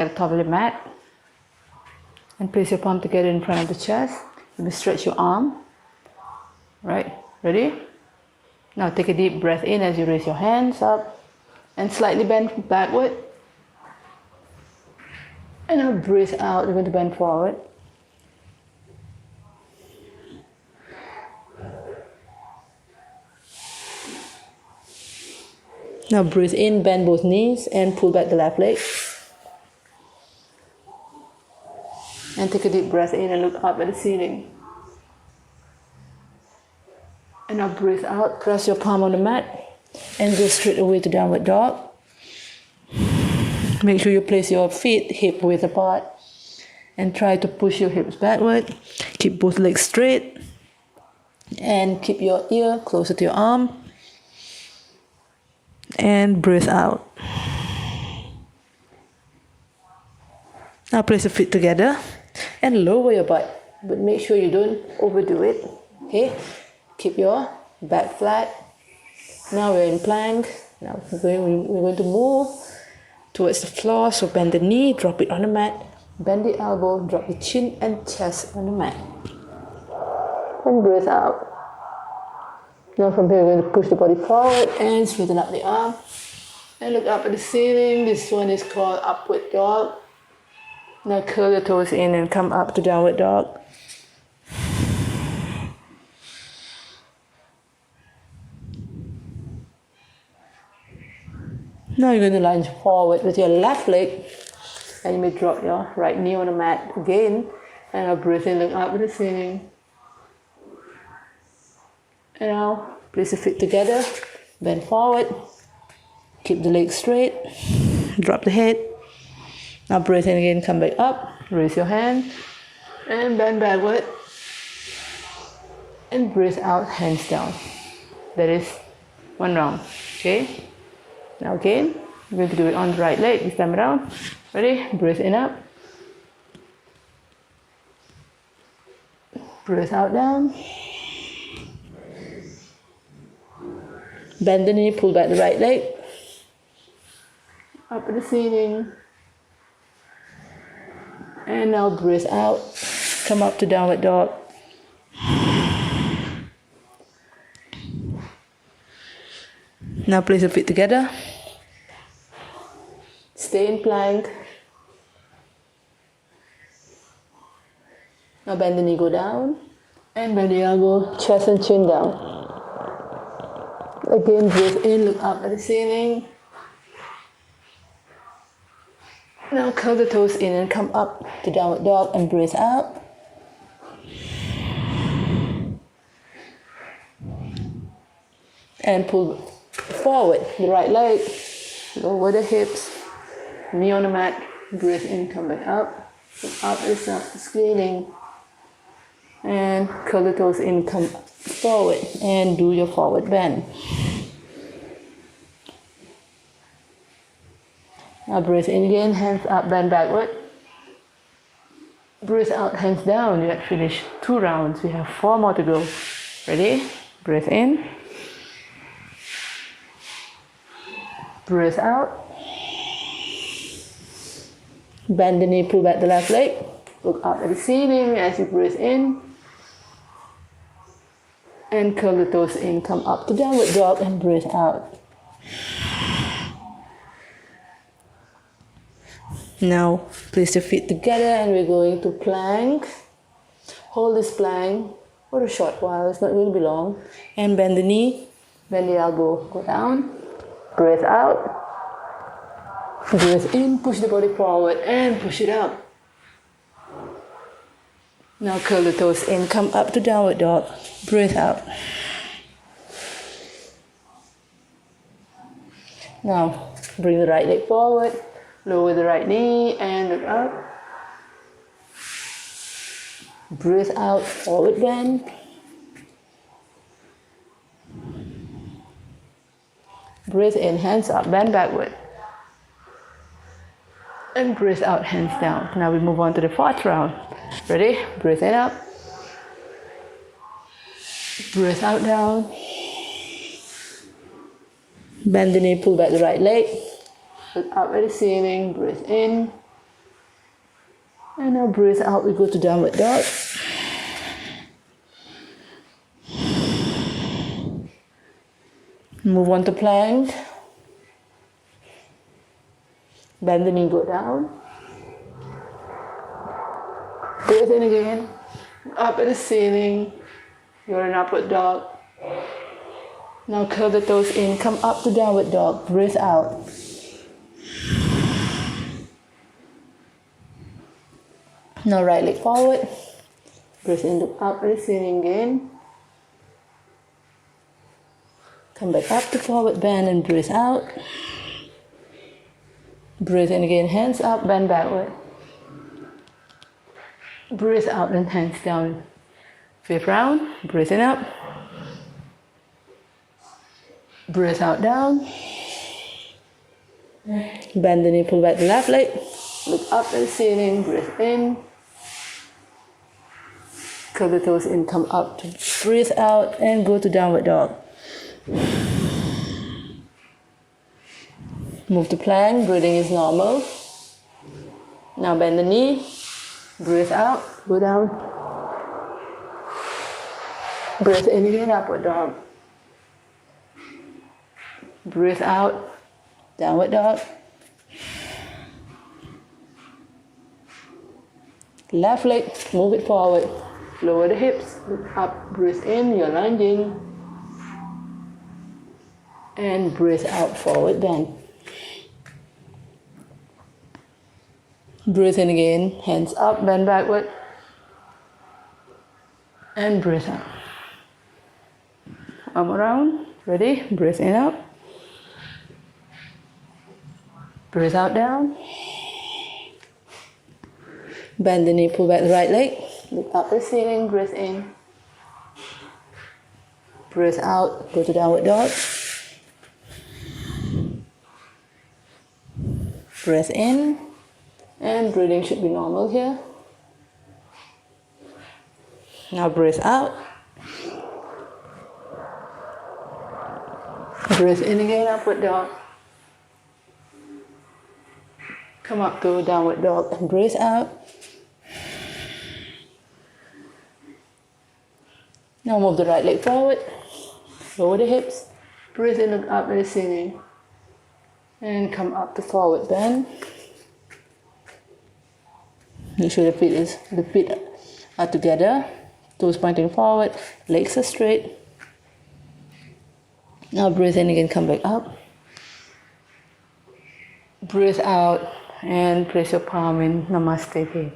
at the top of the mat. And place your palm together in front of the chest. Maybe stretch your arm. Right, ready? Now take a deep breath in as you raise your hands up and slightly bend backward. And now breathe out, you're going to bend forward. Now breathe in, bend both knees and pull back the left leg. And take a deep breath in and look up at the ceiling. And now breathe out, press your palm on the mat and go straight away to downward dog. Make sure you place your feet hip width apart and try to push your hips backward. Keep both legs straight and keep your ear closer to your arm. And breathe out. Now place your feet together and lower your butt, but make sure you don't overdo it. Okay? Keep your back flat. Now we're in plank. Now we're going to move towards the floor. So bend the knee, drop it on the mat. Bend the elbow, drop the chin and chest on the mat. And breathe out. Now from here we're going to push the body forward and straighten up the arm. And look up at the ceiling. This one is called upward dog. Now curl your toes in and come up to downward dog. Now you're going to lunge forward with your left leg. And you may drop your right knee on the mat again. And now breathe in, look up at the ceiling. And now place your feet together. Bend forward. Keep the legs straight. Drop the head. Now breathe in again, come back up. Raise your hand. And bend backward. And breathe out, hands down. That is one round. Okay? Now again, we're going to do it on the right leg this time around. Ready? Breathe in up. Breathe out down. Bend the knee, pull back the right leg. Up at the ceiling. And now breathe out. Come up to downward dog. Now place your feet together. Stay in plank. Now bend the knee, go down. And bend the elbow, chest and chin down. Again, breathe in, look up at the ceiling. Now curl the toes in and come up to downward dog and breathe out. And pull forward the right leg, lower the hips, knee on the mat, breathe in, come back up, look up at the ceiling. And curl the toes in, come forward and do your forward bend. Now breathe in again, hands up, bend backward. Breathe out, hands down. You have finished 2 rounds. We have 4 more to go. Ready? Breathe in. Breathe out. Bend the knee, pull back the left leg. Look up at the ceiling as you breathe in. And curl the toes in, come up to downward dog and breathe out. Now place your feet together and we're going to plank. Hold this plank for a short while, it's not going to be long. And bend the knee, bend the elbow, go down. Breathe out. Breathe in, push the body forward and push it up. Now curl the toes in, come up to downward dog. Breathe out. Now bring the right leg forward. Lower the right knee and look up. Breathe out, forward bend. Breathe in, hands up, bend backward. And breathe out, hands down. Now we move on to the 4th round. Ready? Breathe in up. Breathe out down. Bend the knee, pull back the right leg. Look up at the ceiling, breathe in. And now breathe out, we go to downward dog. Move on to plank. Bend the knee, go down. Breathe in again. Up at the ceiling. You're in upward dog. Now curl the toes in, come up to downward dog. Breathe out. Now right leg forward. Breathe in, look up at the ceiling again. Come back up to forward bend and breathe out. Breathe in again, hands up, bend backward. Breathe out and hands down. Fifth round, breathe in up. Breathe out down. Bend the knee, pull back the left leg. Look up at the ceiling, breathe in. Curl the toes in, come up to breathe out and go to downward dog. Move to plank, breathing is normal. Now bend the knee, breathe out, go down. Breathe in again, upward dog. Breathe out, downward dog. Left leg, move it forward. Lower the hips, look up, breathe in, you're lunging. And breathe out, forward bend. Breathe in again, hands up, bend backward. And breathe out. One more round, ready? Breathe in up. Breathe out down. Bend the knee, pull back the right leg. Look up the ceiling, breathe in. Breathe out, go to downward dog. Breathe in. And breathing should be normal here. Now breathe out. Breathe in again, upward dog. Come up to downward dog and breathe out. Now move the right leg forward. Lower the hips. Breathe in, look up at the ceiling. And come up to forward bend. Make sure the feet are together. Toes pointing forward. Legs are straight. Now breathe in again, come back up. Breathe out and place your palm in Namaste.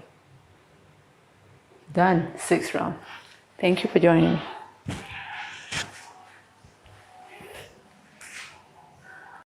Done. 6th round. Thank you for joining me.